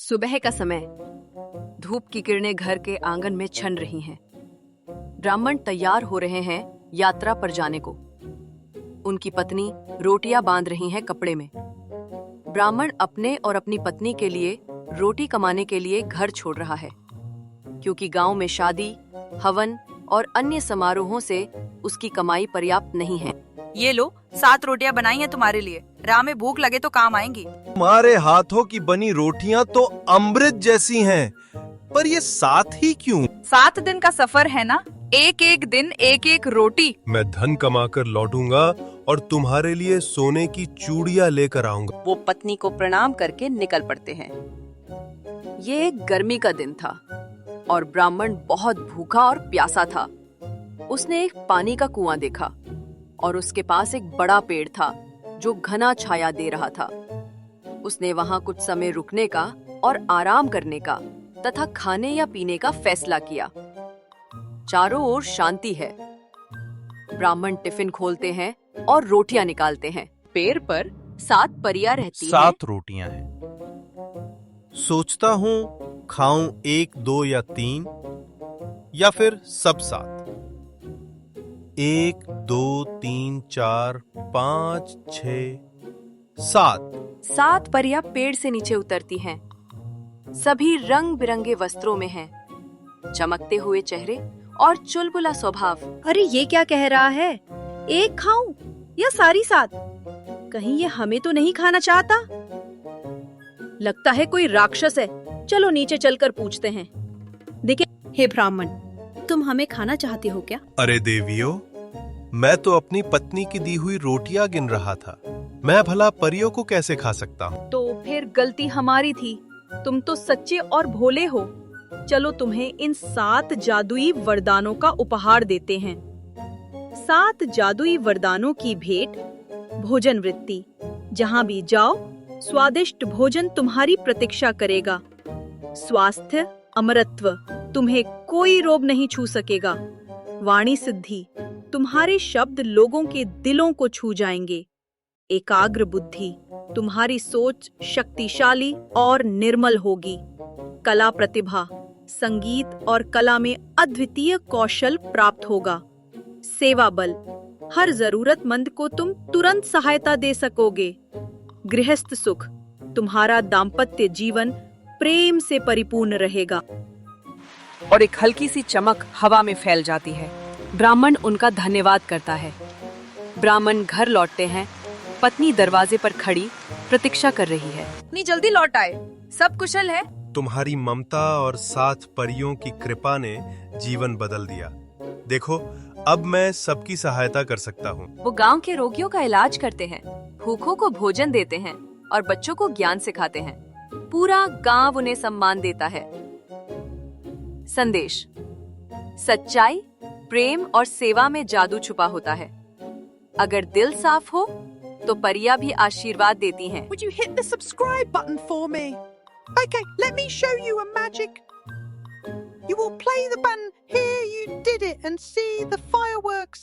सुबह का समय। धूप की किरणें घर के आंगन में छन रही हैं। ब्राह्मण तैयार हो रहे हैं यात्रा पर जाने को। उनकी पत्नी रोटियां बांध रही हैं कपड़े में। ब्राह्मण अपने और अपनी पत्नी के लिए रोटी कमाने के लिए घर छोड़ रहा है, क्योंकि गांव में शादी, हवन और अन्य समारोहों से उसकी कमाई पर्याप्त नहीं है। ये लो, 7 रोटियां बनाई हैं तुम्हारे लिए। राह में भूख लगे तो काम आएंगी। तुम्हारे हाथों की बनी रोटियां तो अमृत जैसी हैं, पर ये 7 ही क्यों? 7 दिन का सफर है ना, एक एक दिन एक एक रोटी। मैं धन कमाकर लौटूंगा और तुम्हारे लिए सोने की चूड़ियां लेकर आऊंगा। वो पत्नी को प्रणाम करके निकल पड़ते हैं। ये एक गर्मी का दिन था और ब्राह्मण बहुत भूखा और प्यासा था। उसने एक पानी का कुआं देखा और उसके पास एक बड़ा पेड़ था जो घना छाया दे रहा था। उसने वहां कुछ समय रुकने का और आराम करने का तथा खाने या पीने का फैसला किया। चारों ओर शांति है। ब्राह्मण टिफिन खोलते हैं और रोटियां निकालते हैं। पेड़ पर 7 परियां रहती हैं। 7 रोटियां हैं। सोचता हूँ खाऊं 1, 2 या 3 या फिर सब 7। 1, 2, 3, 4, 5, 6, 7। 7 परियां पेड़ से नीचे उतरती हैं। सभी रंग बिरंगे वस्त्रों में हैं, चमकते हुए चेहरे और चुलबुला स्वभाव। अरे ये क्या कह रहा है? एक खाऊं या सारी 7? कहीं ये हमें तो नहीं खाना चाहता? लगता है कोई राक्षस है। चलो नीचे चलकर पूछते हैं। देखिए, हे ब्राह्मण, तुम हमें खाना चाहते हो क्या? अरे देवियों, मैं तो अपनी पत्नी की दी हुई रोटियां गिन रहा था। मैं भला परियों को कैसे खा सकता हूँ? तो फिर गलती हमारी थी। तुम तो सच्चे और भोले हो। चलो तुम्हें इन 7 जादुई वरदानों का उपहार देते हैं। 7 जादुई वरदानों की भेंट भोजन वृत्ति। जहाँ भी जाओ, स्वादिष्ट भोजन तुम्हारी प्रतीक्षा करेगा। स्वास्थ्य, अमरत्व, तुम्हें कोई रोग नहीं छू सकेगा। वाणी सिद्धि, तुम्हारे शब्द लोगों के दिलों को छू जाएंगे। एकाग्र बुद्धि, तुम्हारी सोच शक्तिशाली और निर्मल होगी। कला प्रतिभा, संगीत और कला में अद्वितीय कौशल प्राप्त होगा। सेवा बल, हर जरूरतमंद को तुम तुरंत सहायता दे सकोगे। गृहस्थ सुख, तुम्हारा दाम्पत्य जीवन प्रेम से परिपूर्ण रहेगा। और एक हल्की सी चमक हवा में फैल जाती है। ब्राह्मण उनका धन्यवाद करता है। ब्राह्मण घर लौटते हैं। पत्नी दरवाजे पर खड़ी प्रतीक्षा कर रही है। इतनी जल्दी लौट आए? सब कुशल है? तुम्हारी ममता और 7 परियों की कृपा ने जीवन बदल दिया। देखो, अब मैं सबकी सहायता कर सकता हूँ। वो गांव के रोगियों का इलाज करते हैं, भूखों को भोजन देते हैं और बच्चों को ज्ञान सिखाते हैं। पूरा गांव उन्हें सम्मान देता है। संदेश: सच्चाई, प्रेम और सेवा में जादू छुपा होता है। अगर दिल साफ हो तो परियां भी आशीर्वाद देती हैं। Would you hit the subscribe button for me? Okay, let me show you a magic. You will play the button. Here, you did it, and see the fireworks.